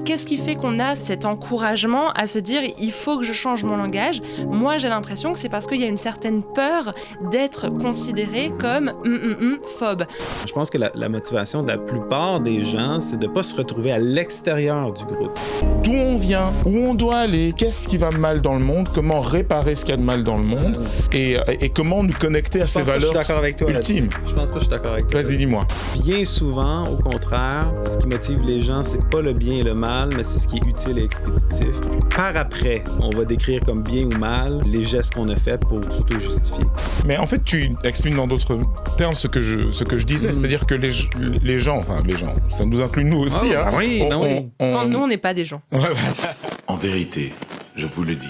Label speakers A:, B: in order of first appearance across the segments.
A: Qu'est-ce qui fait qu'on a cet encouragement à se dire « il faut que je change mon langage ». Moi, j'ai l'impression que c'est parce qu'il y a une certaine peur d'être considéré comme phobe.
B: Je pense que la motivation de la plupart des gens, c'est de ne pas se retrouver à l'extérieur du groupe.
C: D'où on vient, où on doit aller, qu'est-ce qui va mal dans le monde, comment réparer ce qu'il y a de mal dans le monde et comment nous connecter à ces valeurs ultimes.
B: Je pense pas que je suis d'accord avec toi.
C: Vas-y, dis-moi.
B: Bien souvent, au contraire, ce qui motive les gens, c'est pas le bien et le mal, mais c'est ce qui est utile et expéditif. Par après, on va décrire comme bien ou mal les gestes qu'on a faits pour s'auto-justifier.
C: Mais en fait, tu exprimes dans d'autres termes ce que je disais, c'est-à-dire que les gens, ça nous inclut nous aussi.
B: Oh, hein, oui,
A: nous, on n'est pas des gens.
C: Ouais.
D: En vérité, je vous le dis.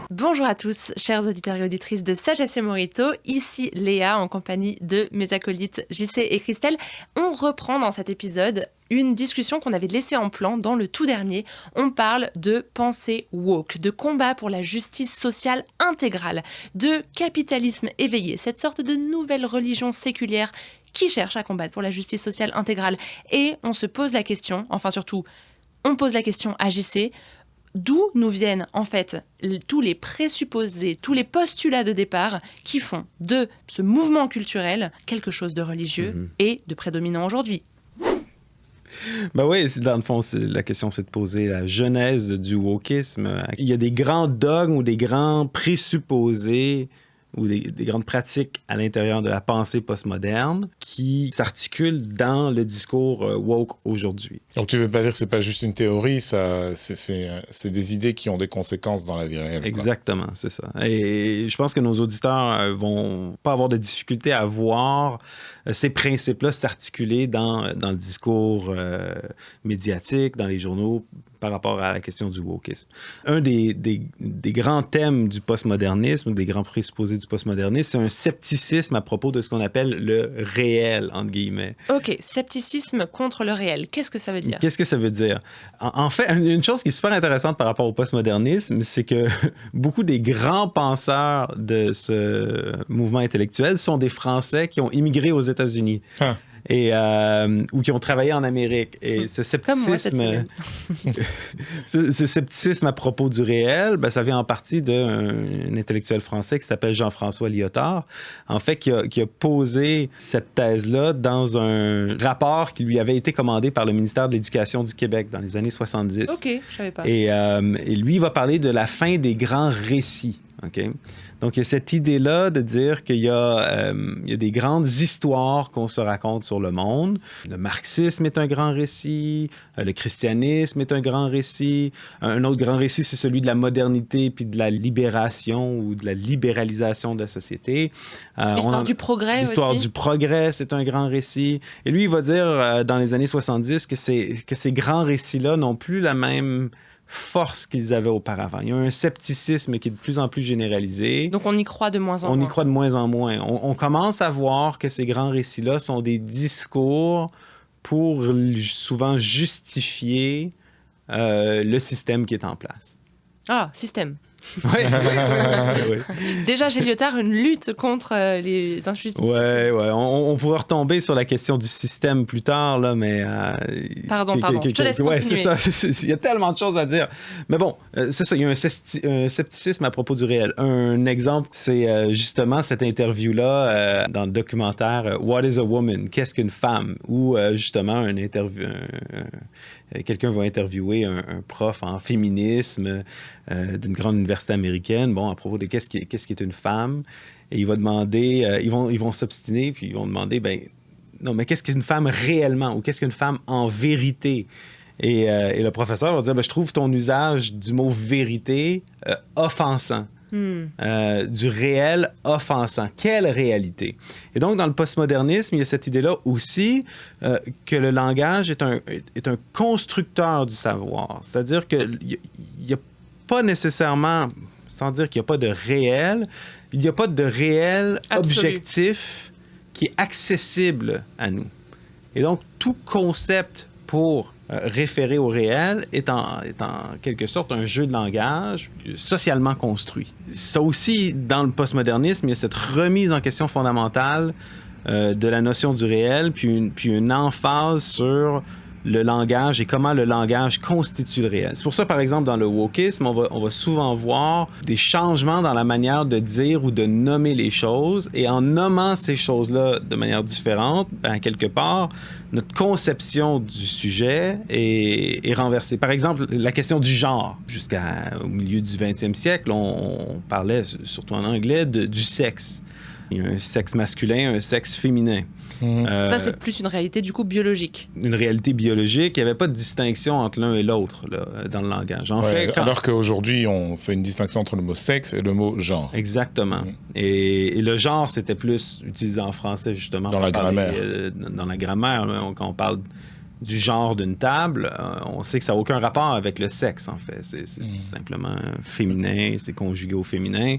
A: Bonjour à tous, chers auditeurs et auditrices de Sagesse et Morito, ici Léa en compagnie de mes acolytes JC et Christelle. On reprend dans cet épisode une discussion qu'on avait laissée en plan dans le tout dernier. On parle de pensée woke, de combat pour la justice sociale intégrale, de capitalisme éveillé, cette sorte de nouvelle religion séculière qui cherche à combattre pour la justice sociale intégrale. Et on se pose la question, enfin surtout, on pose la question à JC, d'où nous viennent en fait tous les présupposés, tous les postulats de départ qui font de ce mouvement culturel quelque chose de religieux et de prédominant aujourd'hui.
B: Ben oui, dans le fond, la question, c'est de poser la genèse du wokisme. Il y a des grands dogmes ou des grands présupposés ou des grandes pratiques à l'intérieur de la pensée postmoderne qui s'articulent dans le discours woke aujourd'hui.
C: Donc tu veux pas dire que c'est pas juste une théorie, ça, c'est des idées qui ont des conséquences dans la vie réelle.
B: Exactement, quoi. C'est ça. Et je pense que nos auditeurs vont pas avoir de difficulté à voir ces principes-là s'articuler dans le discours médiatique, dans les journaux, par rapport à la question du wokisme. Un des grands thèmes du postmodernisme, des grands présupposés du postmodernisme, c'est un scepticisme à propos de ce qu'on appelle le réel, entre guillemets.
A: OK, scepticisme contre le réel. Qu'est-ce que ça veut dire?
B: Qu'est-ce que ça veut dire? En fait, une chose qui est super intéressante par rapport au postmodernisme, c'est que beaucoup des grands penseurs de ce mouvement intellectuel sont des Français qui ont immigré aux États-Unis. Et, ou qui ont travaillé en Amérique. Et ce scepticisme, ce scepticisme à propos du réel, ben, ça vient en partie d'un intellectuel français qui s'appelle Jean-François Lyotard, en fait, qui a posé cette thèse-là dans un rapport qui lui avait été commandé par le ministère de l'Éducation du Québec dans les années 70.
A: OK, je savais pas.
B: Et lui, il va parler de la fin des grands récits. Okay? Donc, il y a cette idée-là de dire qu'il y a des grandes histoires qu'on se raconte sur le monde. Le marxisme est un grand récit, le christianisme est un grand récit. Un autre grand récit, c'est celui de la modernité puis de la libération ou de la libéralisation de la société.
A: L'histoire du progrès
B: L'histoire
A: aussi.
B: du progrès, c'est un grand récit. Et lui, il va dire dans les années 70 que ces grands récits-là n'ont plus la même force qu'ils avaient auparavant. Il y a un scepticisme qui est de plus en plus généralisé.
A: Donc on y croit de moins en moins.
B: On y croit de moins en moins. On commence à voir que ces grands récits-là sont des discours pour souvent justifier le système qui est en place.
A: Ah, système.
B: Oui.
A: Déjà, chez Lyotard, une lutte contre les injustices.
B: Ouais. On pourrait retomber sur la question du système plus tard, là, mais...
A: Pardon, je te laisse continuer.
B: C'est ça. Il y a tellement de choses à dire. Mais bon, c'est ça, il y a un scepticisme à propos du réel. Un exemple, c'est justement cette interview-là dans le documentaire « What is a woman? Qu'est-ce qu'une femme? » Où justement, quelqu'un va interviewer un prof en féminisme d'une grande université américaine, bon, à propos de qu'est-ce qui est une femme, et il va demander, ils vont s'obstiner, puis ils vont demander, ben non, mais qu'est-ce qu'une femme réellement, ou qu'est-ce qu'une femme en vérité? Et le professeur va dire, ben, je trouve ton usage du mot vérité offensant. Du réel offensant. Quelle réalité? Et donc, dans le postmodernisme, il y a cette idée-là aussi que le langage est un constructeur du savoir. C'est-à-dire qu'il n'y a pas nécessairement, sans dire qu'il n'y a pas de réel, il n'y a pas de réel
A: absolu,
B: objectif qui est accessible à nous. Et donc, tout concept pour référer au réel est en quelque sorte un jeu de langage socialement construit. Ça aussi, dans le postmodernisme, il y a cette remise en question fondamentale de la notion du réel, puis une emphase sur le langage et comment le langage constitue le réel. C'est pour ça, par exemple, dans le wokisme, on va souvent voir des changements dans la manière de dire ou de nommer les choses, et en nommant ces choses-là de manière différente, ben, quelque part, notre conception du sujet est renversée. Par exemple, la question du genre. Jusqu'au milieu du 20e siècle, on parlait, surtout en anglais, du sexe. Il y a un sexe masculin, un sexe féminin.
A: Ça, c'est plus une réalité, du coup, biologique.
B: Une réalité biologique. Il n'y avait pas de distinction entre l'un et l'autre là, dans le langage. En fait,
C: alors qu'aujourd'hui, on fait une distinction entre le mot sexe et le mot genre.
B: Exactement. Et le genre, c'était plus utilisé en français, justement.
C: Dans la grammaire.
B: Dans la grammaire, là, quand on parle du genre d'une table, on sait que ça n'a aucun rapport avec le sexe, en fait. C'est simplement féminin, c'est conjugué au féminin,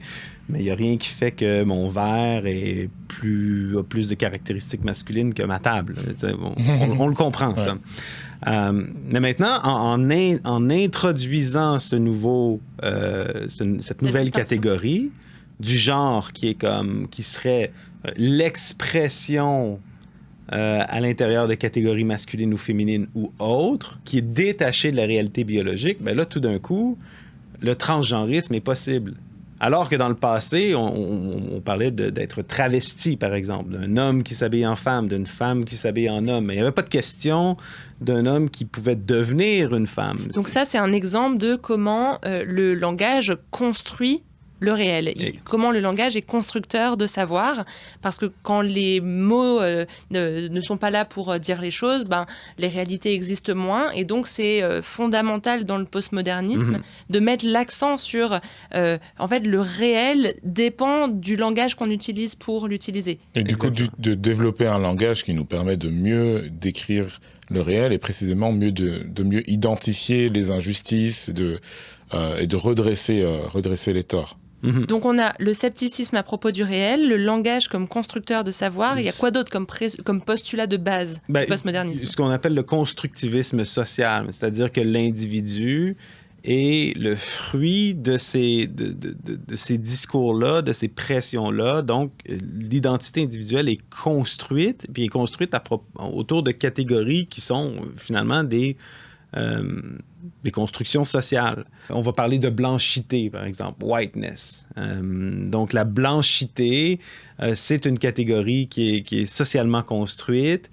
B: mais il n'y a rien qui fait que mon verre a plus de caractéristiques masculines que ma table. On le comprend, ça. Mais maintenant, en introduisant cette nouvelle catégorie du genre qui serait l'expression à l'intérieur de catégories masculines ou féminines ou autres, qui est détaché de la réalité biologique, bien là, tout d'un coup, le transgenrisme est possible. Alors que dans le passé, on parlait d'être travesti, par exemple, d'un homme qui s'habille en femme, d'une femme qui s'habille en homme. Mais il n'y avait pas de question d'un homme qui pouvait devenir une femme.
A: Donc ça, c'est un exemple de comment le langage construit le réel. Comment le langage est constructeur de savoir, parce que quand les mots ne sont pas là pour dire les choses, ben, les réalités existent moins, et donc c'est fondamental dans le postmodernisme de mettre l'accent sur en fait, le réel dépend du langage qu'on utilise pour l'utiliser.
C: Et du coup, de développer un langage qui nous permet de mieux décrire le réel et précisément de mieux identifier les injustices et de redresser les torts.
A: Donc on a le scepticisme à propos du réel, le langage comme constructeur de savoir. Il y a quoi d'autre comme postulat de base du postmodernisme?
B: Ce qu'on appelle le constructivisme social, c'est-à-dire que l'individu est le fruit de ces discours-là, de ces pressions-là. Donc, l'identité individuelle est construite, puis est construite autour de catégories qui sont finalement des constructions sociales. On va parler de blanchité, par exemple, whiteness. Donc, la blanchité, c'est une catégorie qui est socialement construite,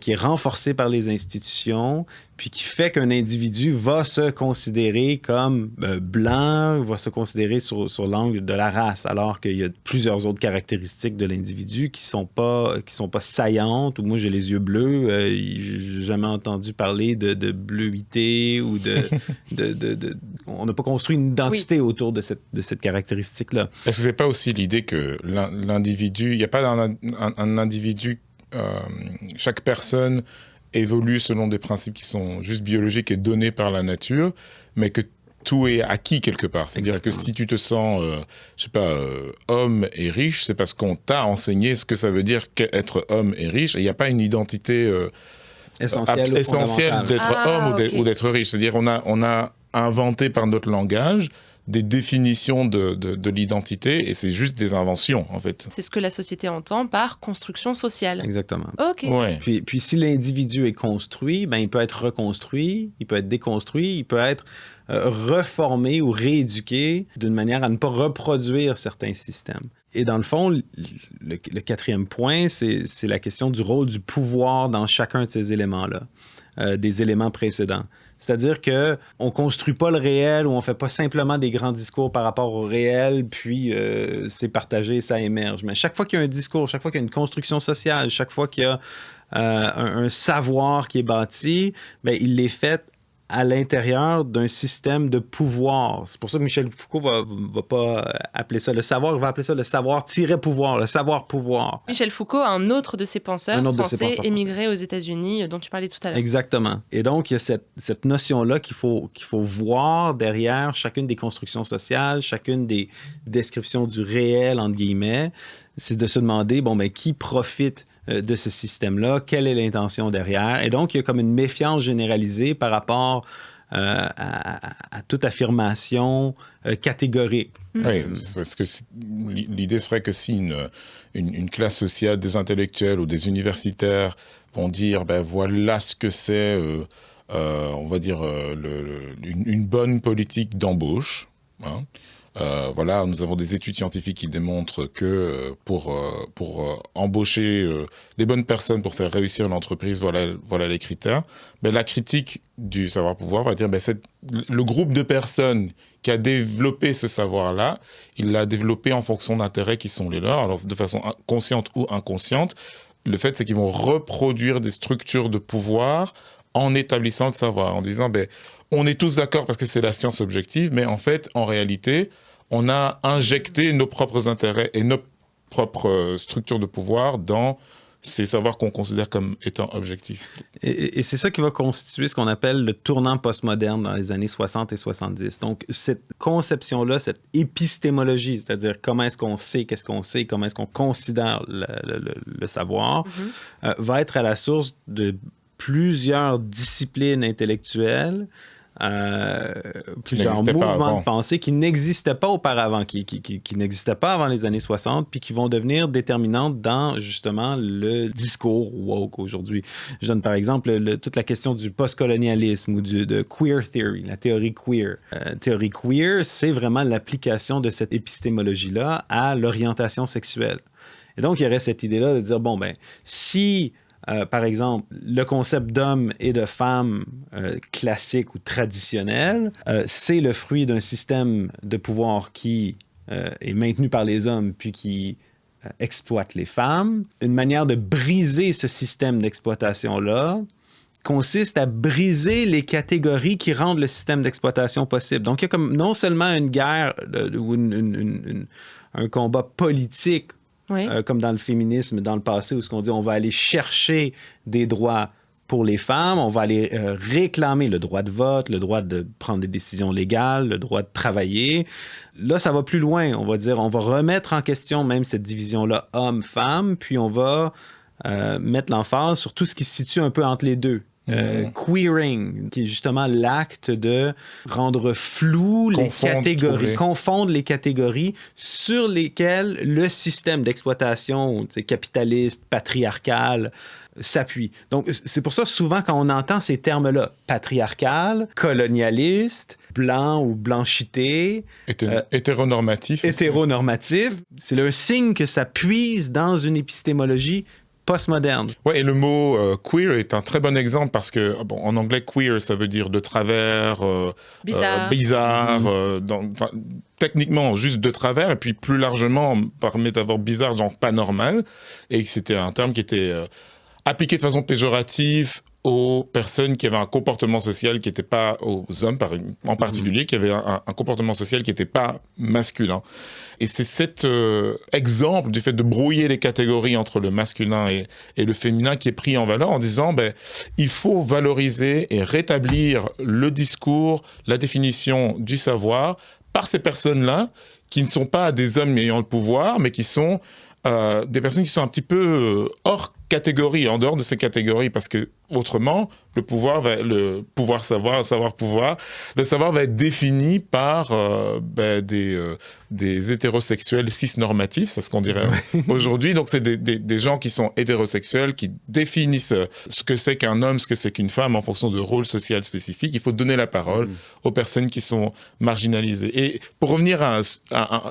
B: qui est renforcée par les institutions, puis qui fait qu'un individu va se considérer comme blanc, va se considérer sur l'angle de la race, alors qu'il y a plusieurs autres caractéristiques de l'individu qui sont pas saillantes. Ou moi, j'ai les yeux bleus, j'ai jamais entendu parler de bleuité ou on n'a pas construit une identité autour de cette caractéristique-là.
C: Est-ce que c'est pas aussi l'idée que l'individu, il n'y a pas un individu, chaque personne évolue selon des principes qui sont juste biologiques et donnés par la nature, mais que tout est acquis quelque part. C'est-à-dire que si tu te sens, homme et riche, c'est parce qu'on t'a enseigné ce que ça veut dire qu'être homme et riche, et il n'y a pas une identité essentielle d'être homme ou d'être riche. C'est-à-dire on a inventé par notre langage des définitions de l'identité, et c'est juste des inventions, en fait.
A: C'est ce que la société entend par construction sociale.
B: Exactement.
A: OK.
C: Ouais.
B: Puis si l'individu est construit, ben, il peut être reconstruit, il peut être déconstruit, il peut être reformé ou rééduqué d'une manière à ne pas reproduire certains systèmes. Et dans le fond, le quatrième point, c'est la question du rôle du pouvoir dans chacun de ces éléments-là, des éléments précédents. C'est-à-dire qu'on ne construit pas le réel ou on ne fait pas simplement des grands discours par rapport au réel, puis c'est partagé, ça émerge. Mais chaque fois qu'il y a un discours, chaque fois qu'il y a une construction sociale, chaque fois qu'il y a un savoir qui est bâti, bien, il est fait à l'intérieur d'un système de pouvoir. C'est pour ça que Michel Foucault va pas appeler ça le savoir, il va appeler ça le savoir-pouvoir, le savoir-pouvoir.
A: Michel Foucault, un autre de ses penseurs français émigré aux États-Unis, dont tu parlais tout à l'heure.
B: Exactement. Et donc, il y a cette notion-là qu'il faut voir derrière chacune des constructions sociales, chacune des descriptions du réel, entre guillemets. C'est de se demander, qui profite de ce système-là, quelle est l'intention derrière. Et donc, il y a comme une méfiance généralisée par rapport à toute affirmation catégorique.
C: Oui, parce que l'idée serait que si une classe sociale, des intellectuels ou des universitaires vont dire, ben voilà ce que c'est, on va dire, une bonne politique d'embauche, hein. Voilà, nous avons des études scientifiques qui démontrent que pour embaucher les bonnes personnes pour faire réussir l'entreprise, voilà les critères. Ben, la critique du savoir-pouvoir va dire, ben, le groupe de personnes qui a développé ce savoir-là, il l'a développé en fonction d'intérêts qui sont les leurs, alors de façon consciente ou inconsciente. Le fait, c'est qu'ils vont reproduire des structures de pouvoir en établissant le savoir, en disant, ben, on est tous d'accord parce que c'est la science objective, mais en fait, en réalité, on a injecté nos propres intérêts et nos propres structures de pouvoir dans ces savoirs qu'on considère comme étant objectifs.
B: Et c'est ça qui va constituer ce qu'on appelle le tournant postmoderne dans les années 60 et 70. Donc, cette conception-là, cette épistémologie, c'est-à-dire comment est-ce qu'on sait, qu'est-ce qu'on sait, comment est-ce qu'on considère le savoir, va être à la source de plusieurs disciplines intellectuelles, plusieurs mouvements de pensée qui n'existaient pas auparavant, qui n'existaient pas avant les années 60, puis qui vont devenir déterminantes dans, justement, le discours woke aujourd'hui. Je donne par exemple toute la question du postcolonialisme ou de queer theory, la théorie queer. Théorie queer, c'est vraiment l'application de cette épistémologie-là à l'orientation sexuelle. Et donc, il y aurait cette idée-là de dire, bon, ben, si... par exemple, le concept d'homme et de femme classique ou traditionnel, c'est le fruit d'un système de pouvoir qui est maintenu par les hommes puis qui exploite les femmes. Une manière de briser ce système d'exploitation-là consiste à briser les catégories qui rendent le système d'exploitation possible. Donc, il y a comme non seulement une guerre ou un combat politique, oui. Comme dans le féminisme, dans le passé, où ce qu'on dit, on va aller chercher des droits pour les femmes, on va aller réclamer le droit de vote, le droit de prendre des décisions légales, le droit de travailler. Là, ça va plus loin. On va dire, on va remettre en question même cette division-là homme-femme, puis on va mettre l'emphase sur tout ce qui se situe un peu entre les deux. Queering, qui est justement l'acte de rendre flou les catégories, confondre les catégories sur lesquelles le système d'exploitation capitaliste, patriarcal, s'appuie. Donc, c'est pour ça, souvent, quand on entend ces termes-là, patriarcal, colonialiste, blanc ou blanchité...
C: hétéronormatif.
B: Hétéronormatif, c'est un signe que ça puise dans une épistémologie postmoderne.
C: Ouais, et le mot queer est un très bon exemple parce que, bon, en anglais, queer, ça veut dire de travers, bizarre, techniquement juste de travers, et puis plus largement, par métaphore bizarre, genre pas normal, et que c'était un terme qui était appliqué de façon péjorative aux personnes qui avaient un comportement social qui n'était pas, aux hommes en particulier, qui avaient un comportement social qui n'était pas masculin. Et c'est cet exemple du fait de brouiller les catégories entre le masculin et le féminin qui est pris en valeur en disant il faut valoriser et rétablir le discours, la définition du savoir par ces personnes-là qui ne sont pas des hommes ayant le pouvoir, mais qui sont des personnes qui sont un petit peu hors catégorie, en dehors de ces catégories, parce que autrement, le pouvoir savoir, le savoir pouvoir, le savoir va être défini par des hétérosexuels cisnormatifs, c'est ce qu'on dirait aujourd'hui. Donc c'est des gens qui sont hétérosexuels, qui définissent ce que c'est qu'un homme, ce que c'est qu'une femme en fonction de rôles sociaux spécifiques. Il faut donner la parole aux personnes qui sont marginalisées. Et pour revenir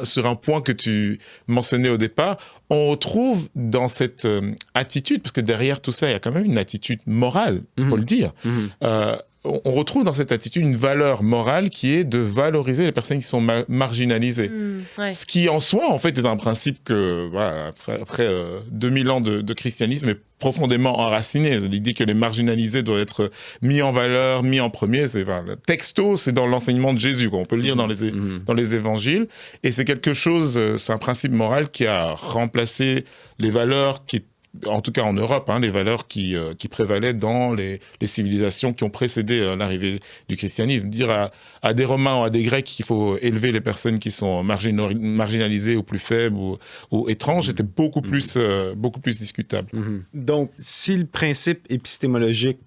C: sur un point que tu mentionnais au départ, on retrouve dans cette attitude, parce que derrière tout ça, il y a quand même une attitude morale, faut le dire. On retrouve dans cette attitude une valeur morale qui est de valoriser les personnes qui sont marginalisées. Ce qui, en soi, en fait, est un principe que, voilà, après 2000 ans de christianisme, est profondément enraciné. L'idée que les marginalisés doivent être mis en valeur, mis en premier, c'est texto, c'est dans l'enseignement de Jésus, quoi. On peut le lire dans les évangiles. Et c'est quelque chose, c'est un principe moral qui a remplacé les valeurs qui en tout cas en Europe, les valeurs qui prévalaient dans les civilisations qui ont précédé l'arrivée du christianisme. Dire à des Romains ou à des Grecs qu'il faut élever les personnes qui sont marginalisées ou plus faibles ou étranges était beaucoup plus discutable.
B: Donc, si le principe épistémologique,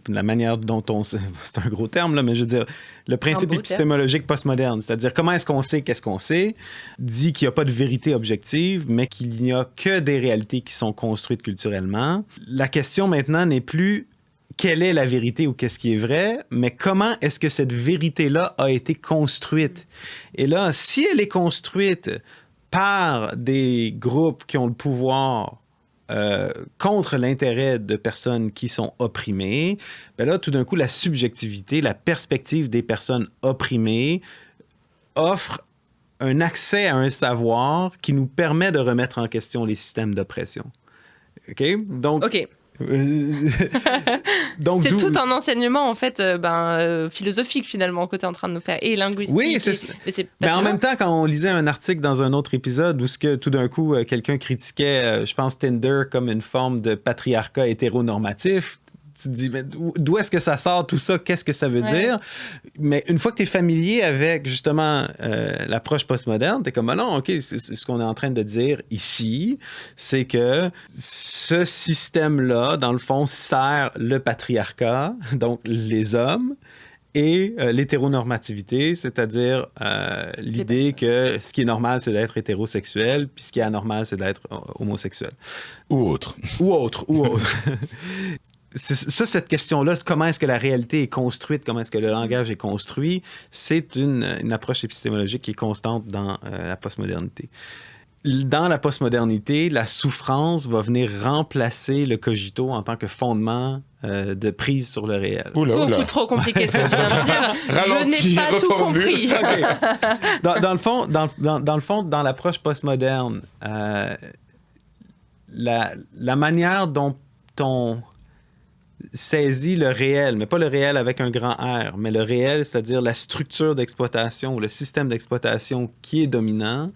B: la manière dont c'est un gros terme, là, mais je veux dire, le principe épistémologique postmoderne, c'est-à-dire comment est-ce qu'on sait qu'est-ce qu'on sait, dit qu'il n'y a pas de vérité objective, mais qu'il n'y a que des réalités qui sont construites culturellement. La question maintenant n'est plus quelle est la vérité ou qu'est-ce qui est vrai, mais comment est-ce que cette vérité-là a été construite. Et là, si elle est construite par des groupes qui ont le pouvoir contre l'intérêt de personnes qui sont opprimées, ben là, tout d'un coup, la subjectivité, la perspective des personnes opprimées offre un accès à un savoir qui nous permet de remettre en question les systèmes d'oppression. OK? Donc...
A: OK. Donc, c'est tout un enseignement en fait philosophique finalement que tu es en train de nous faire et linguistique.
B: Oui, mais en même temps, quand on lisait un article dans un autre épisode où tout d'un coup quelqu'un critiquait, je pense, Tinder comme une forme de patriarcat hétéronormatif, tu te dis, mais d'où est-ce que ça sort tout ça? Qu'est-ce que ça veut dire? Mais une fois que tu es familier avec, justement, l'approche postmoderne, tu es comme, ah non, OK, c'est ce qu'on est en train de dire ici, c'est que ce système-là, dans le fond, sert le patriarcat, donc les hommes, et l'hétéronormativité, c'est-à-dire l'idée que ce qui est normal, c'est d'être hétérosexuel, puis ce qui est anormal, c'est d'être homosexuel.
C: Ou autre.
B: Ça, cette question-là, comment est-ce que la réalité est construite, comment est-ce que le langage est construit, c'est une approche épistémologique qui est constante dans la postmodernité. Dans la postmodernité, la souffrance va venir remplacer le cogito en tant que fondement de prise sur le réel.
A: Beaucoup trop compliqué ce que tu viens de dire. Je n'ai pas tout compris.
B: Okay. Dans le fond, dans l'approche postmoderne, la manière dont on saisit le réel, mais pas le réel avec un grand R, mais le réel, c'est-à-dire la structure d'exploitation ou le système d'exploitation qui est dominant,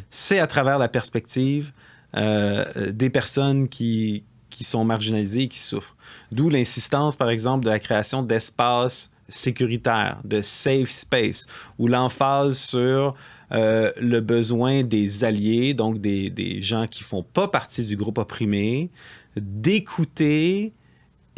B: c'est à travers la perspective des personnes qui sont marginalisées et qui souffrent. D'où l'insistance, par exemple, de la création d'espaces sécuritaires, de safe space, ou l'emphase sur le besoin des alliés, donc des gens qui ne font pas partie du groupe opprimé, d'écouter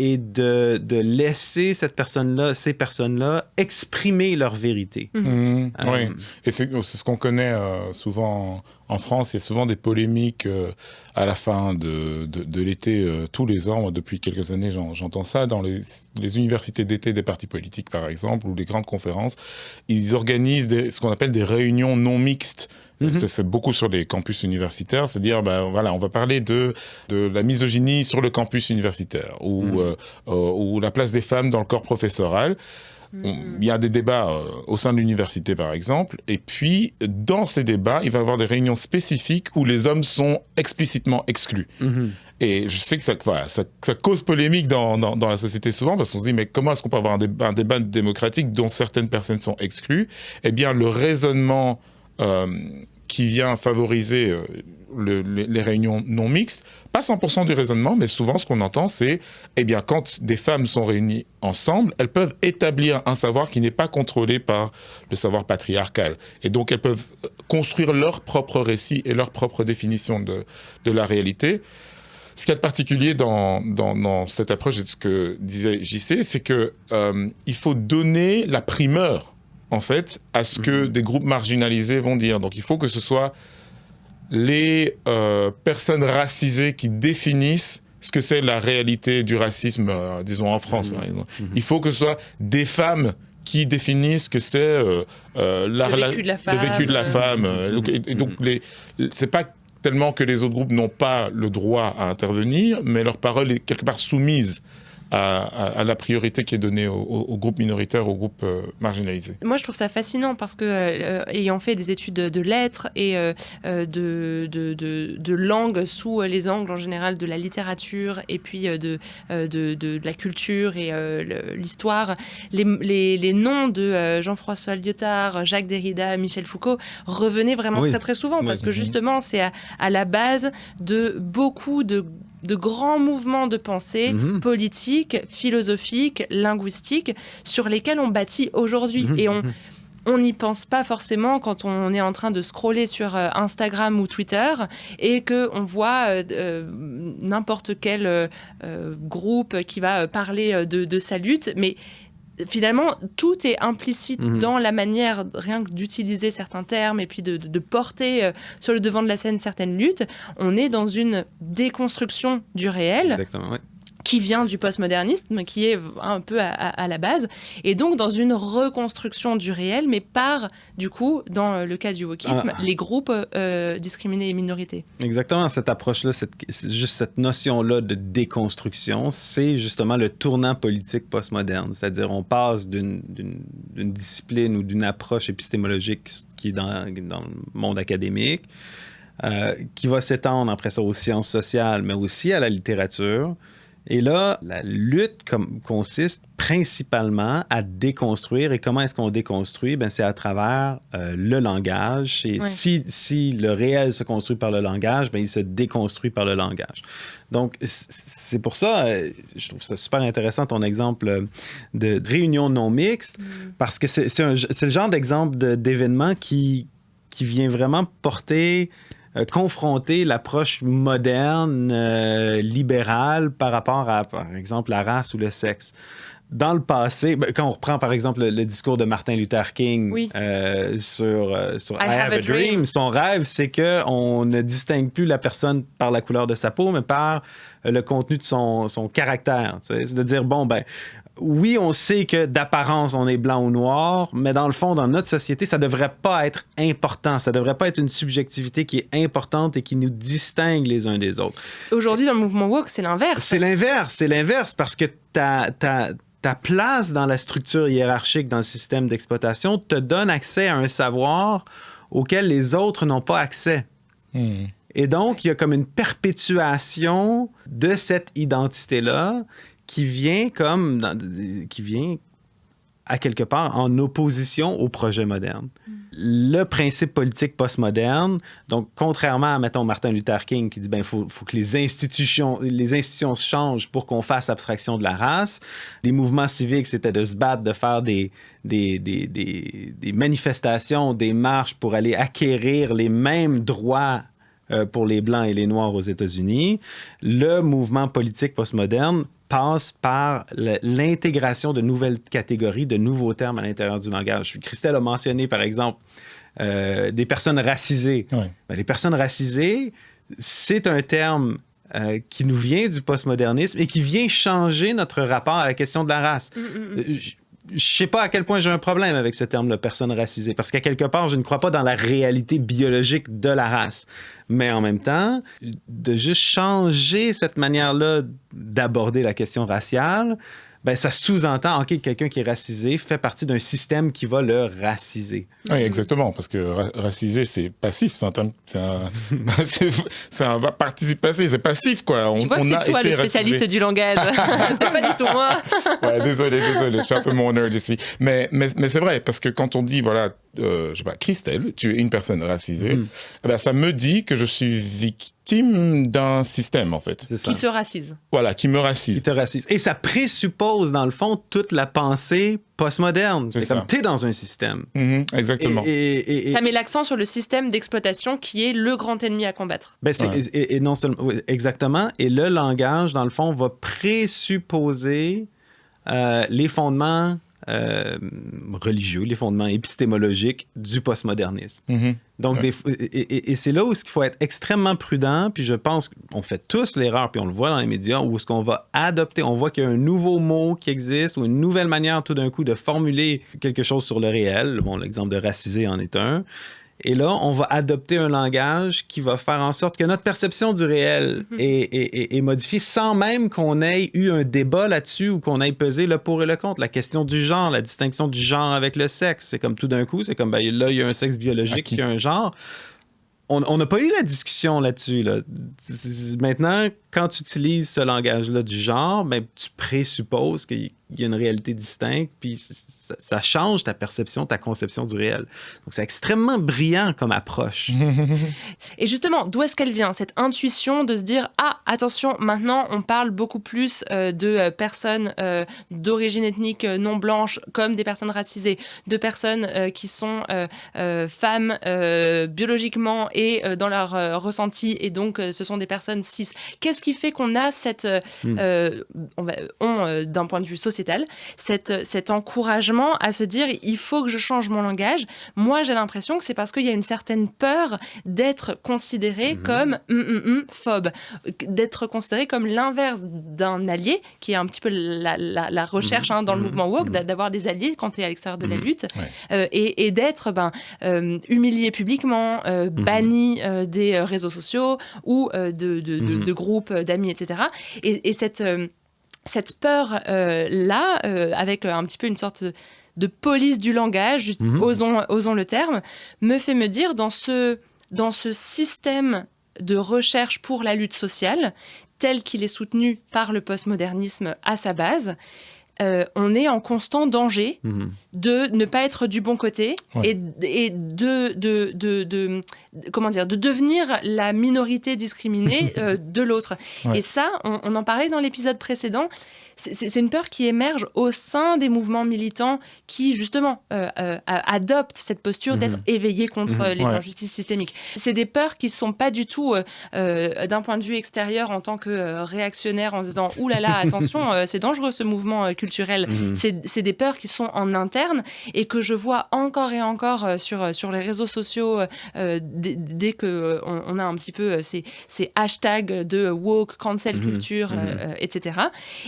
B: et de laisser ces personnes-là exprimer leur vérité.
C: Oui, et c'est ce qu'on connaît souvent en France. Il y a souvent des polémiques à la fin de l'été, tous les ans. Moi, depuis quelques années, j'entends ça dans les universités d'été des partis politiques, par exemple, ou des grandes conférences. Ils organisent ce qu'on appelle des réunions non mixtes. Ça se fait beaucoup sur les campus universitaires, c'est-à-dire, on va parler de la misogynie sur le campus universitaire ou la place des femmes dans le corps professoral. Il y a des débats au sein de l'université, par exemple, et puis, dans ces débats, il va y avoir des réunions spécifiques où les hommes sont explicitement exclus. Et je sais que ça cause polémique dans la société souvent, parce qu'on se dit, mais comment est-ce qu'on peut avoir un débat démocratique dont certaines personnes sont exclues? Eh bien, le raisonnement qui vient favoriser les réunions non mixtes, pas 100% du raisonnement, mais souvent ce qu'on entend, c'est, quand des femmes sont réunies ensemble, elles peuvent établir un savoir qui n'est pas contrôlé par le savoir patriarcal. Et donc, elles peuvent construire leur propre récit et leur propre définition de la réalité. Ce qu'il y a de particulier dans cette approche, de ce que disait JC, c'est qu'il faut donner la primeur en fait, à ce que des groupes marginalisés vont dire. Donc, il faut que ce soit les personnes racisées qui définissent ce que c'est la réalité du racisme, disons en France, par exemple. Il faut que ce soit des femmes qui définissent ce que c'est le vécu de la femme. Et donc, c'est pas tellement que les autres groupes n'ont pas le droit à intervenir, mais leur parole est quelque part soumise à la priorité qui est donnée aux groupes minoritaires, aux groupes marginalisés.
A: Moi, je trouve ça fascinant parce que, ayant fait des études de lettres et de langue sous les angles en général de la littérature et puis de la culture et l'histoire, les noms de Jean-François Lyotard, Jacques Derrida, Michel Foucault revenaient vraiment très très souvent parce que justement, c'est à la base de beaucoup de de grands mouvements de pensée politiques, philosophiques, linguistiques, sur lesquels on bâtit aujourd'hui. Et on n'y pense pas forcément quand on est en train de scroller sur Instagram ou Twitter et qu'on voit n'importe quel groupe qui va parler de sa lutte. Mais finalement, tout est implicite dans la manière rien que d'utiliser certains termes et puis de porter sur le devant de la scène certaines luttes. On est dans une déconstruction du réel.
B: Exactement, oui.
A: Qui vient du postmodernisme, qui est un peu à la base, et donc dans une reconstruction du réel, mais par, du coup, dans le cas du wokisme, les groupes discriminés et minorités.
B: Exactement, cette approche-là, juste cette notion-là de déconstruction, c'est justement le tournant politique postmoderne. C'est-à-dire, on passe d'une discipline ou d'une approche épistémologique qui est dans le monde académique, qui va s'étendre après ça aux sciences sociales, mais aussi à la littérature. Et là, la lutte consiste principalement à déconstruire. Et comment est-ce qu'on déconstruit? C'est à travers le langage. Et si le réel se construit par le langage, il se déconstruit par le langage. Donc, c'est pour ça, je trouve ça super intéressant, ton exemple de réunion non mixte, parce que c'est le genre d'exemple d'événement qui vient vraiment porter... confronter l'approche moderne, libérale par rapport à, par exemple, la race ou le sexe. Dans le passé, quand on reprend, par exemple, le discours de Martin Luther King sur I Have a Dream, son rêve, c'est qu'on ne distingue plus la personne par la couleur de sa peau, mais par le contenu de son caractère. C'est de dire, oui, on sait que d'apparence, on est blanc ou noir, mais dans le fond, dans notre société, ça ne devrait pas être important. Ça ne devrait pas être une subjectivité qui est importante et qui nous distingue les uns des autres.
A: Aujourd'hui, dans le mouvement woke, c'est l'inverse.
B: C'est l'inverse, parce que ta place dans la structure hiérarchique, dans le système d'exploitation, te donne accès à un savoir auquel les autres n'ont pas accès. Et donc, il y a comme une perpétuation de cette identité-là qui vient à quelque part en opposition au projet moderne. Le principe politique postmoderne, donc contrairement à, mettons, Martin Luther King qui dit faut que les institutions changent pour qu'on fasse abstraction de la race. Les mouvements civiques, c'était de se battre, de faire des manifestations, des marches pour aller acquérir les mêmes droits pour les Blancs et les Noirs aux États-Unis. Le mouvement politique postmoderne passe par l'intégration de nouvelles catégories, de nouveaux termes à l'intérieur du langage. Christelle a mentionné, par exemple, des personnes racisées. Les personnes racisées, c'est un terme qui nous vient du postmodernisme et qui vient changer notre rapport à la question de la race. Je ne sais pas à quel point j'ai un problème avec ce terme-là, personne racisée, parce qu'à quelque part, je ne crois pas dans la réalité biologique de la race. Mais en même temps, de juste changer cette manière-là d'aborder la question raciale, ça sous-entend, OK, quelqu'un qui est racisé fait partie d'un système qui va le raciser.
C: Oui, exactement, parce que raciser, c'est passif, c'est un participe passé, c'est passif, quoi.
A: Tu vois que c'est toi le spécialiste du langage, c'est pas du tout moi.
C: Désolé, je suis un peu mon nerd ici. Mais c'est vrai, parce que quand on dit, je sais pas, Christelle, tu es une personne racisée, ça me dit que je suis victime d'un système, en fait.
A: Qui te racise.
C: Voilà, qui me racise.
B: Qui te racise. Et ça présuppose, dans le fond, toute la pensée postmoderne. C'est comme t'es dans un système.
C: Exactement.
B: Et
A: ça met l'accent sur le système d'exploitation qui est le grand ennemi à combattre.
B: Et non seulement, exactement. Et le langage, dans le fond, va présupposer les fondements religieux, les fondements épistémologiques du postmodernisme. Donc, et c'est là où il faut être extrêmement prudent, puis je pense qu'on fait tous l'erreur, puis on le voit dans les médias, où est-ce qu'on va adopter, on voit qu'il y a un nouveau mot qui existe, ou une nouvelle manière tout d'un coup de formuler quelque chose sur le réel. L'exemple de raciser en est un. Et là, on va adopter un langage qui va faire en sorte que notre perception du réel est modifiée sans même qu'on ait eu un débat là-dessus ou qu'on ait pesé le pour et le contre. La question du genre, la distinction du genre avec le sexe, c'est comme tout d'un coup, c'est comme là, il y a un sexe biologique, il y a un genre. on n'a pas eu la discussion là-dessus. Là. Maintenant, quand tu utilises ce langage-là du genre, ben, tu présupposes qu'il y a une réalité distincte, puis ça change ta perception, ta conception du réel. Donc, c'est extrêmement brillant comme approche.
A: Et justement, d'où est-ce qu'elle vient, cette intuition de se dire « Ah, attention, maintenant, on parle beaucoup plus de personnes d'origine ethnique non blanche comme des personnes racisées, de personnes qui sont femmes biologiquement et dans leur ressenti, et donc ce sont des personnes cis. » Qu'est-ce qui fait qu'on a cette, d'un point de vue sociétal, cet encouragement à se dire « Il faut que je change mon langage ». Moi, j'ai l'impression que c'est parce qu'il y a une certaine peur d'être considéré comme phobe, d'être considéré comme l'inverse d'un allié, qui est un petit peu la recherche dans le mouvement woke, d'avoir des alliés quand tu es à l'extérieur de la lutte, et d'être humilié publiquement, banni des réseaux sociaux ou de groupes d'amis, etc. Et cette peur-là, avec un petit peu une sorte de police du langage, osons le terme, me fait me dire, dans ce système de recherche pour la lutte sociale, tel qu'il est soutenu par le postmodernisme à sa base, on est en constant danger de ne pas être du bon côté et de devenir la minorité discriminée de l'autre. Et ça, on en parlait dans l'épisode précédent, c'est une peur qui émerge au sein des mouvements militants qui, justement, adoptent cette posture d'être éveillés contre les injustices systémiques. C'est des peurs qui ne sont pas du tout, d'un point de vue extérieur, en tant que réactionnaire, en disant « Ouh là là, attention, c'est dangereux ce mouvement culturel ». C'est des peurs qui sont en interne et que je vois encore et encore sur les réseaux sociaux dès qu'on a un petit peu ces hashtags de woke, cancel culture, etc.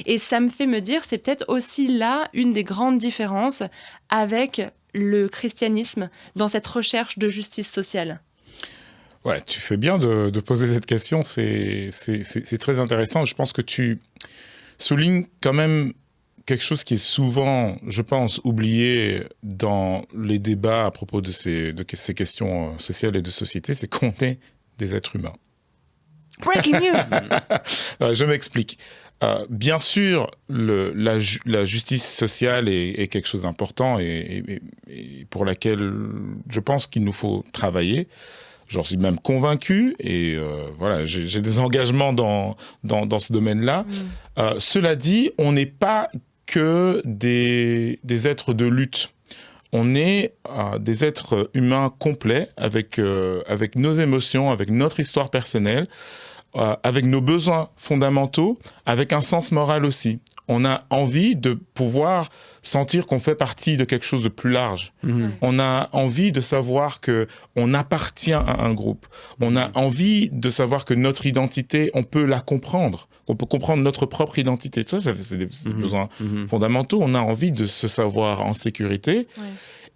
A: Et ça me fait me dire, c'est peut-être aussi là une des grandes différences avec le christianisme dans cette recherche de justice sociale.
C: Ouais, tu fais bien de poser cette question, c'est très intéressant. Je pense que tu soulignes quand même quelque chose qui est souvent, je pense, oublié dans les débats à propos de ces questions sociales et de société, c'est qu'on est des êtres humains.
A: Breaking news.
C: Je m'explique. Bien sûr, la justice sociale est quelque chose d'important et pour laquelle je pense qu'il nous faut travailler. J'en suis même convaincu et voilà, j'ai des engagements dans ce domaine-là. Cela dit, on n'est pas que des êtres de lutte. On est des êtres humains complets avec nos émotions, avec notre histoire personnelle, avec nos besoins fondamentaux, avec un sens moral aussi. On a envie de pouvoir sentir qu'on fait partie de quelque chose de plus large. On a envie de savoir qu'on appartient à un groupe. On a envie de savoir que notre identité, on peut la comprendre. On peut comprendre notre propre identité. Ça c'est des besoins fondamentaux. On a envie de se savoir en sécurité.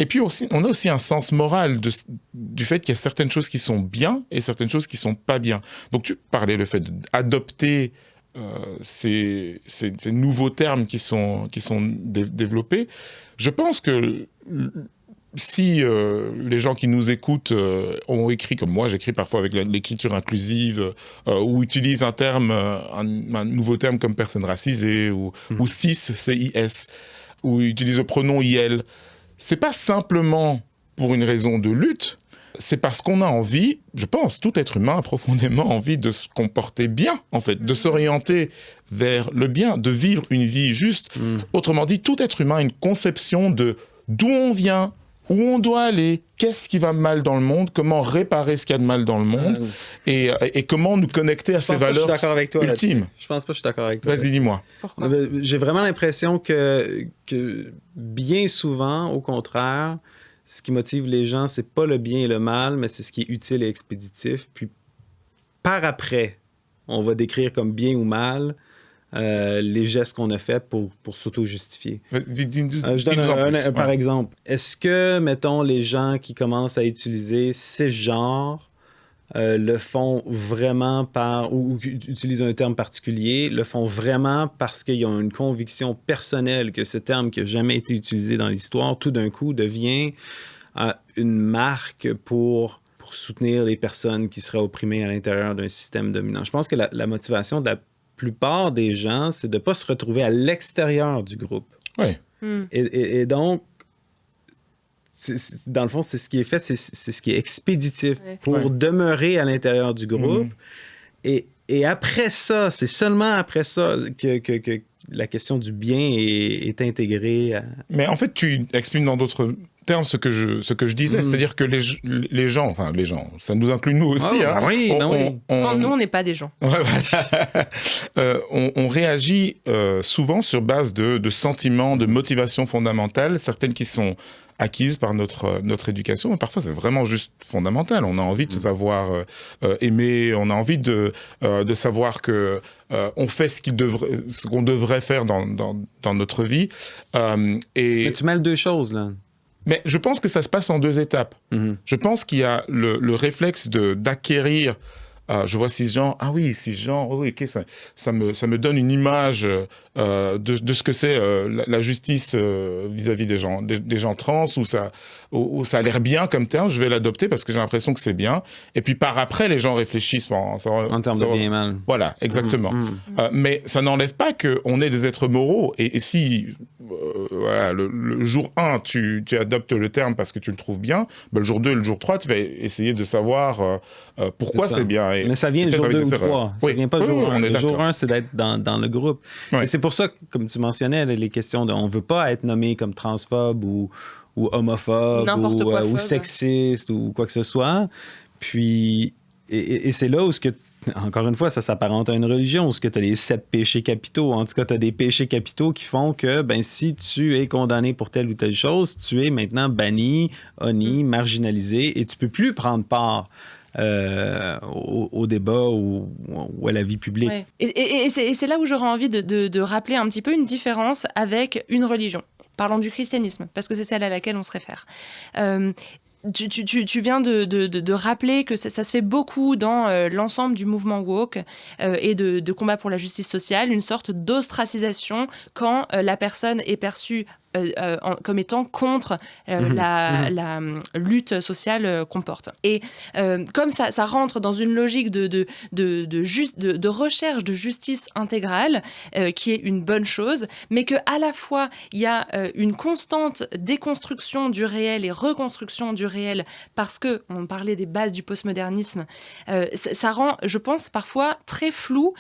C: Et puis aussi, on a aussi un sens moral du fait qu'il y a certaines choses qui sont bien et certaines choses qui sont pas bien. Donc tu parlais le fait d'adopter ces nouveaux termes qui sont développés. Je pense que si les gens qui nous écoutent ont écrit, comme moi j'écris parfois avec l'écriture inclusive, ou utilisent un terme, un nouveau terme comme personne racisée, ou cis, CIS, ou utilisent le pronom IL, c'est pas simplement pour une raison de lutte, c'est parce qu'on a envie, je pense, tout être humain a profondément envie de se comporter bien, en fait, de s'orienter vers le bien, de vivre une vie juste. Autrement dit, tout être humain a une conception de d'où on vient, où on doit aller, qu'est-ce qui va mal dans le monde, comment réparer ce qu'il y a de mal dans le monde, et comment nous connecter à ces valeurs ultimes.
B: Je pense pas que je suis d'accord avec toi.
C: Vas-y, dis-moi.
A: Pourquoi ?
B: J'ai vraiment l'impression que bien souvent, au contraire, ce qui motive les gens, c'est pas le bien et le mal, mais c'est ce qui est utile et expéditif. Puis par après, on va décrire comme bien ou mal les gestes qu'on a faits pour s'auto-justifier. Je donne par exemple. Est-ce que, mettons, les gens qui commencent à utiliser ces genres le font vraiment ou utilisent un terme particulier, le font vraiment parce qu'ils ont une conviction personnelle que ce terme qui n'a jamais été utilisé dans l'histoire, tout d'un coup, devient une marque pour soutenir les personnes qui seraient opprimées à l'intérieur d'un système dominant. Je pense que la motivation de la plupart des gens, c'est de ne pas se retrouver à l'extérieur du groupe.
C: Oui.
B: Et donc, dans le fond, c'est ce qui est fait, c'est ce qui est expéditif pour demeurer à l'intérieur du groupe. Et après ça, c'est seulement après ça que la question du bien est intégrée.
C: Mais en fait, tu expliques dans d'autres termes ce que je disais, c'est-à-dire que les gens, ça nous inclut nous aussi.
B: Oui.
A: Nous, on n'est pas des gens.
C: Ouais, voilà. On réagit souvent sur base de sentiments, de motivations fondamentales, certaines qui sont acquises par notre éducation, mais parfois c'est vraiment juste fondamental. On a envie de se savoir aimer, on a envie de savoir que on fait ce qu'on devrait faire dans notre vie.
B: Mais tu mêles deux choses, là.
C: Mais je pense que ça se passe en deux étapes. Je pense qu'il y a le réflexe d'acquérir. Je vois cisgenre, okay, ça me donne une image de ce que c'est la justice vis-à-vis des gens trans, où ça a l'air bien comme terme, je vais l'adopter parce que j'ai l'impression que c'est bien. Et puis par après, les gens réfléchissent en
B: termes de bien et mal.
C: Voilà, exactement. Mais ça n'enlève pas qu'on est des êtres moraux. Et si le jour 1, tu adoptes le terme parce que tu le trouves bien, le jour 2 et le jour 3, tu vas essayer de savoir pourquoi c'est bien.
B: Mais ça vient le jour 2 ou 3. Ça vient pas le jour 1. Le jour 1, c'est d'être dans le groupe. Et c'est pour ça que, comme tu mentionnais, les questions on ne veut pas être nommé comme transphobe ou homophobe ou sexiste ou quoi que ce soit. Puis, et c'est là où encore une fois, ça s'apparente à une religion, où tu as les 7 péchés capitaux. En tout cas, tu as des péchés capitaux qui font que si tu es condamné pour telle ou telle chose, tu es maintenant banni, honni, marginalisé et tu ne peux plus prendre part au débat ou à la vie publique.
A: Ouais. Et c'est là où j'aurais envie de rappeler un petit peu une différence avec une religion. Parlons du christianisme, parce que c'est celle à laquelle on se réfère. Tu viens de rappeler que ça se fait beaucoup dans l'ensemble du mouvement woke et de combat pour la justice sociale, une sorte d'ostracisation quand la personne est perçue comme étant contre la lutte sociale qu'on porte. Et comme ça rentre dans une logique de recherche de justice intégrale, qui est une bonne chose, mais qu'à la fois, il y a une constante déconstruction du réel et reconstruction du réel, parce qu'on parlait des bases du postmodernisme, ça rend, je pense, parfois très flou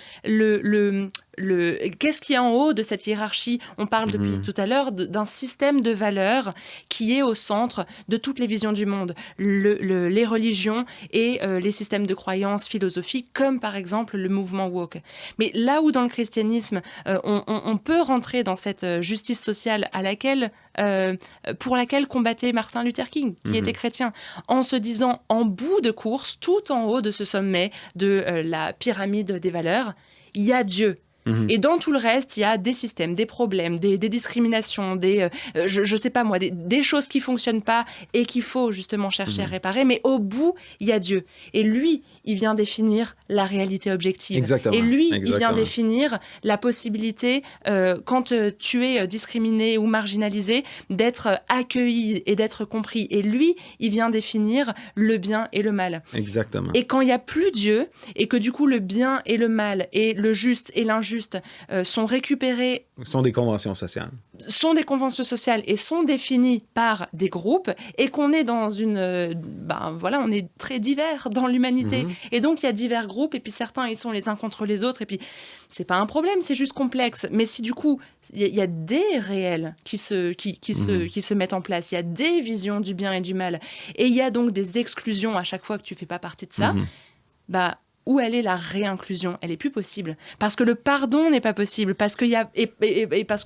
A: qu'est-ce qui est en haut de cette hiérarchie. On parle depuis tout à l'heure d'un système de valeurs qui est au centre de toutes les visions du monde. Les religions et les systèmes de croyances philosophiques, comme par exemple le mouvement woke. Mais là où dans le christianisme, on peut rentrer dans cette justice sociale pour laquelle combattait Martin Luther King, qui était chrétien, en se disant en bout de course, tout en haut de ce sommet de la pyramide des valeurs, il y a Dieu. Et dans tout le reste, il y a des systèmes, des problèmes, des discriminations, je sais pas moi, des choses qui fonctionnent pas et qu'il faut justement chercher à réparer. Mais au bout, il y a Dieu. Et lui, il vient définir la réalité objective.
B: Exactement.
A: Et lui, il vient définir la possibilité, quand tu es discriminé ou marginalisé, d'être accueilli et d'être compris. Et lui, il vient définir le bien et le mal.
B: Exactement.
A: Et quand il n'y a plus Dieu, et que du coup le bien et le mal, et le juste et l'injuste sont récupérés...
B: Sont des conventions sociales.
A: Sont des conventions sociales et sont définies par des groupes, et qu'on est dans on est très divers dans l'humanité. Et donc il y a divers groupes, et puis certains ils sont les uns contre les autres, et puis c'est pas un problème, c'est juste complexe. Mais si du coup il y a des réels qui se mettent en place, il y a des visions du bien et du mal, et il y a donc des exclusions à chaque fois que tu fais pas partie de ça, où elle est la réinclusion? Elle est plus possible. Parce que le pardon n'est pas possible. Parce que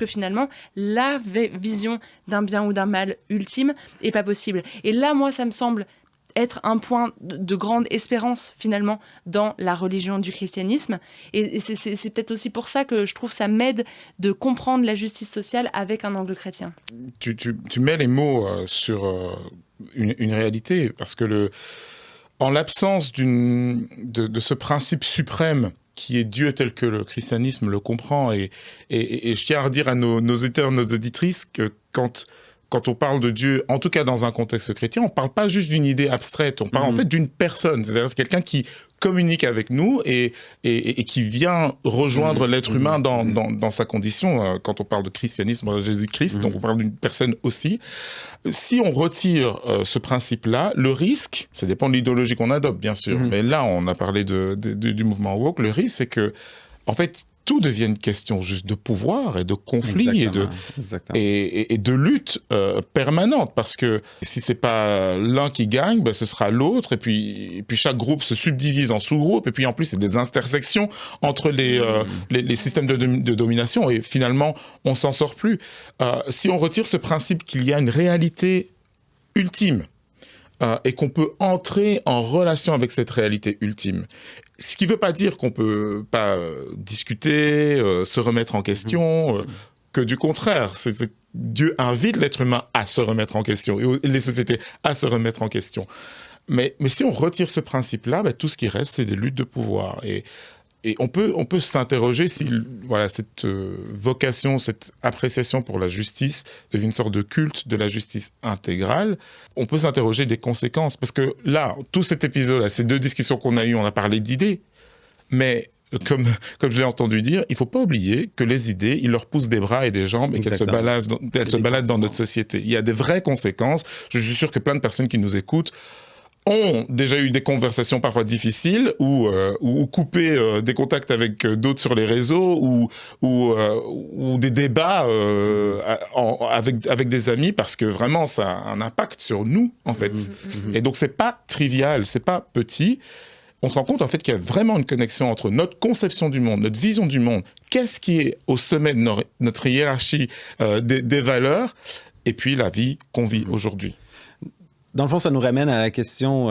A: finalement, la vision d'un bien ou d'un mal ultime est pas possible. Et là, moi, ça me semble être un point de grande espérance, finalement, dans la religion du christianisme. Et c'est peut-être aussi pour ça que je trouve ça m'aide de comprendre la justice sociale avec un angle chrétien.
C: Tu mets les mots sur une réalité, parce que en l'absence de ce principe suprême qui est Dieu tel que le christianisme le comprend, et je tiens à dire à nos auditeurs, nos auditrices, que quand quand on parle de Dieu, en tout cas dans un contexte chrétien, on ne parle pas juste d'une idée abstraite, on parle en fait d'une personne, c'est-à-dire quelqu'un qui communique avec nous et qui vient rejoindre l'être humain dans sa condition. Quand on parle de christianisme, de Jésus-Christ, donc on parle d'une personne aussi. Si on retire ce principe-là, le risque, ça dépend de l'idéologie qu'on adopte, bien sûr, mais là, on a parlé du mouvement woke, le risque, c'est que, en fait, tout devient une question juste de pouvoir et de conflit et de lutte permanente. Parce que si c'est pas l'un qui gagne, ben ce sera l'autre. Et puis chaque groupe se subdivise en sous-groupes. Et puis en plus, c'est des intersections entre les systèmes de domination. Et finalement, on s'en sort plus. Si on retire ce principe qu'il y a une réalité ultime, et qu'on peut entrer en relation avec cette réalité ultime. Ce qui ne veut pas dire qu'on ne peut pas discuter, se remettre en question, que du contraire. Dieu invite l'être humain à se remettre en question, et les sociétés à se remettre en question. Mais si on retire ce principe-là, ben, tout ce qui reste, c'est des luttes de pouvoir. Et on peut s'interroger si cette vocation, cette appréciation pour la justice devient une sorte de culte de la justice intégrale. On peut s'interroger des conséquences. Parce que là, tout cet épisode, ces 2 discussions qu'on a eues, on a parlé d'idées. Mais comme je l'ai entendu dire, il ne faut pas oublier que les idées, ils leur poussent des bras et des jambes et qu'elles se baladent dans notre société. Il y a des vraies conséquences. Je suis sûr que plein de personnes qui nous écoutent ont déjà eu des conversations parfois difficiles ou coupé des contacts avec d'autres sur les réseaux ou des débats avec des amis parce que vraiment ça a un impact sur nous en fait. Et donc c'est pas trivial, c'est pas petit. On se rend compte en fait qu'il y a vraiment une connexion entre notre conception du monde, notre vision du monde, qu'est-ce qui est au sommet de notre hiérarchie des valeurs et puis la vie qu'on vit aujourd'hui.
B: Dans le fond, ça nous ramène à la question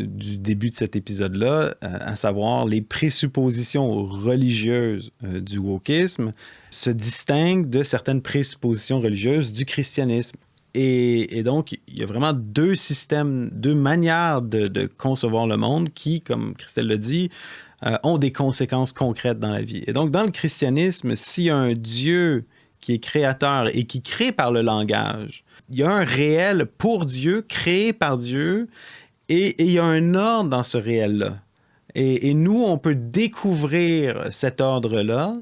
B: du début de cet épisode-là, à savoir les présuppositions religieuses du wokisme se distinguent de certaines présuppositions religieuses du christianisme. Et donc, il y a vraiment 2 systèmes, 2 manières de concevoir le monde qui, comme Christelle le dit, ont des conséquences concrètes dans la vie. Et donc, dans le christianisme, s'il y a un Dieu qui est créateur et qui crée par le langage, il y a un réel pour Dieu, créé par Dieu, et il y a un ordre dans ce réel-là. Et nous, on peut découvrir cet ordre-là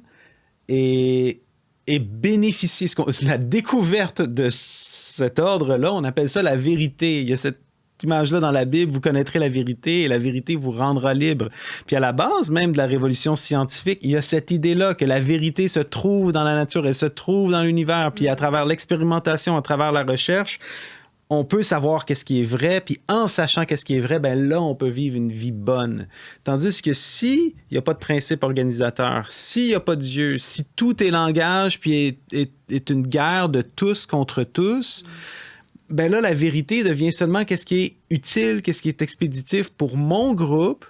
B: et bénéficier. La découverte de cet ordre-là, on appelle ça la vérité. Il y a cette image-là dans la Bible, vous connaîtrez la vérité et la vérité vous rendra libre. Puis à la base même de la révolution scientifique, il y a cette idée-là que la vérité se trouve dans la nature, elle se trouve dans l'univers. Puis à travers l'expérimentation, à travers la recherche, on peut savoir qu'est-ce qui est vrai, puis en sachant qu'est-ce qui est vrai, ben là, on peut vivre une vie bonne. Tandis que s'il n'y a pas de principe organisateur, s'il n'y a pas de Dieu, si tout est langage, puis est une guerre de tous contre tous, ben là, la vérité devient seulement qu'est-ce qui est utile, qu'est-ce qui est expéditif pour mon groupe,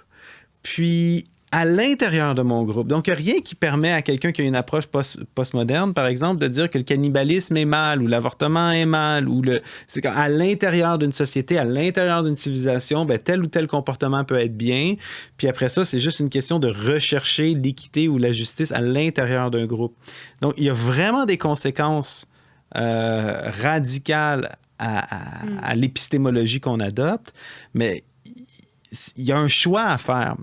B: puis à l'intérieur de mon groupe. Donc, il n'y a rien qui permet à quelqu'un qui a une approche postmoderne, par exemple, de dire que le cannibalisme est mal ou l'avortement est mal. C'est qu'à l'intérieur d'une société, à l'intérieur d'une civilisation, ben, tel ou tel comportement peut être bien. Puis après ça, c'est juste une question de rechercher l'équité ou la justice à l'intérieur d'un groupe. Donc, il y a vraiment des conséquences radicales à l'épistémologie qu'on adopte, mais il y a un choix à faire.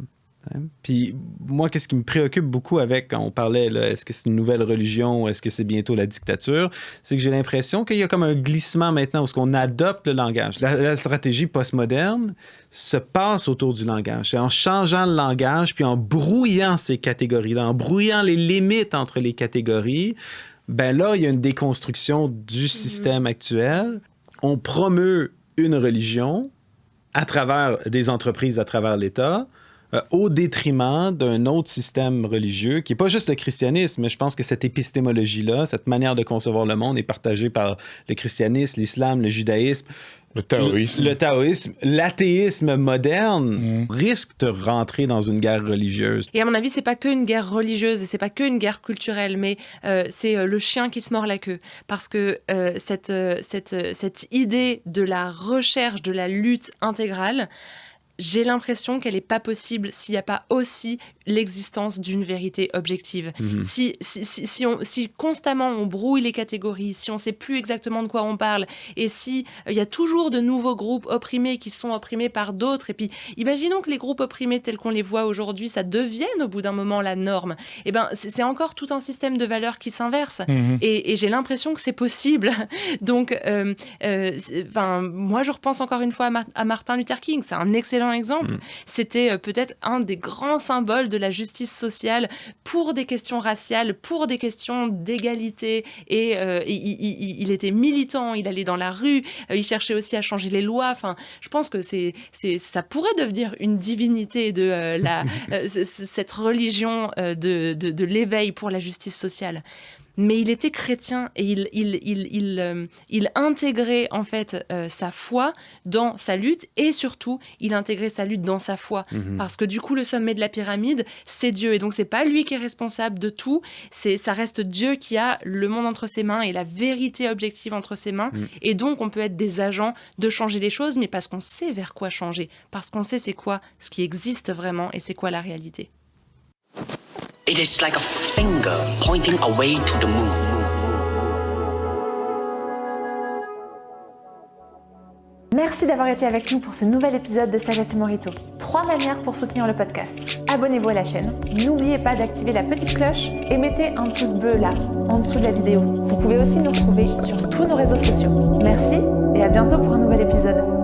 B: Puis moi, qu'est-ce qui me préoccupe beaucoup avec quand on parlait, là, est-ce que c'est une nouvelle religion ou est-ce que c'est bientôt la dictature, c'est que j'ai l'impression qu'il y a comme un glissement maintenant où on adopte le langage. La stratégie postmoderne se passe autour du langage. C'est en changeant le langage puis en brouillant ces catégories-là, en brouillant les limites entre les catégories, ben là, il y a une déconstruction du système actuel. On promeut une religion à travers des entreprises, à travers l'État, au détriment d'un autre système religieux qui n'est pas juste le christianisme, mais je pense que cette épistémologie-là, cette manière de concevoir le monde est partagée par le christianisme, l'islam, le judaïsme,
C: le taoïsme,
B: l'athéisme moderne risque de rentrer dans une guerre religieuse.
A: Et à mon avis, c'est pas qu'une guerre religieuse et c'est pas qu'une guerre culturelle, mais c'est le chien qui se mord la queue. Parce que cette idée de la recherche, de la lutte intégrale, j'ai l'impression qu'elle n'est pas possible s'il n'y a pas aussi l'existence d'une vérité objective. Si constamment on brouille les catégories, si on ne sait plus exactement de quoi on parle, et si il y a toujours de nouveaux groupes opprimés qui sont opprimés par d'autres, et puis imaginons que les groupes opprimés tels qu'on les voit aujourd'hui, ça devienne au bout d'un moment la norme, et ben c'est encore tout un système de valeurs qui s'inverse. Et j'ai l'impression que c'est possible. Donc, moi, je repense encore une fois à Martin Luther King. C'est un excellent exemple. C'était peut-être un des grands symboles de la justice sociale pour des questions raciales, pour des questions d'égalité. Et il était militant, il allait dans la rue, il cherchait aussi à changer les lois. Enfin, je pense que ça pourrait devenir une divinité de cette religion de l'éveil pour la justice sociale. Mais il était chrétien et il intégrait en fait sa foi dans sa lutte, et surtout il intégrait sa lutte dans sa foi, parce que du coup le sommet de la pyramide c'est Dieu, et donc c'est pas lui qui est responsable de tout, ça reste Dieu qui a le monde entre ses mains et la vérité objective entre ses mains, et donc on peut être des agents de changer les choses, mais parce qu'on sait vers quoi changer, parce qu'on sait c'est quoi ce qui existe vraiment et c'est quoi la réalité.
E: It is like a finger pointing away to the moon.
F: Merci d'avoir été avec nous pour ce nouvel épisode de Sagesse et Morito. 3 manières pour soutenir le podcast. Abonnez-vous à la chaîne, n'oubliez pas d'activer la petite cloche et mettez un pouce bleu là, en dessous de la vidéo. Vous pouvez aussi nous retrouver sur tous nos réseaux sociaux. Merci et à bientôt pour un nouvel épisode.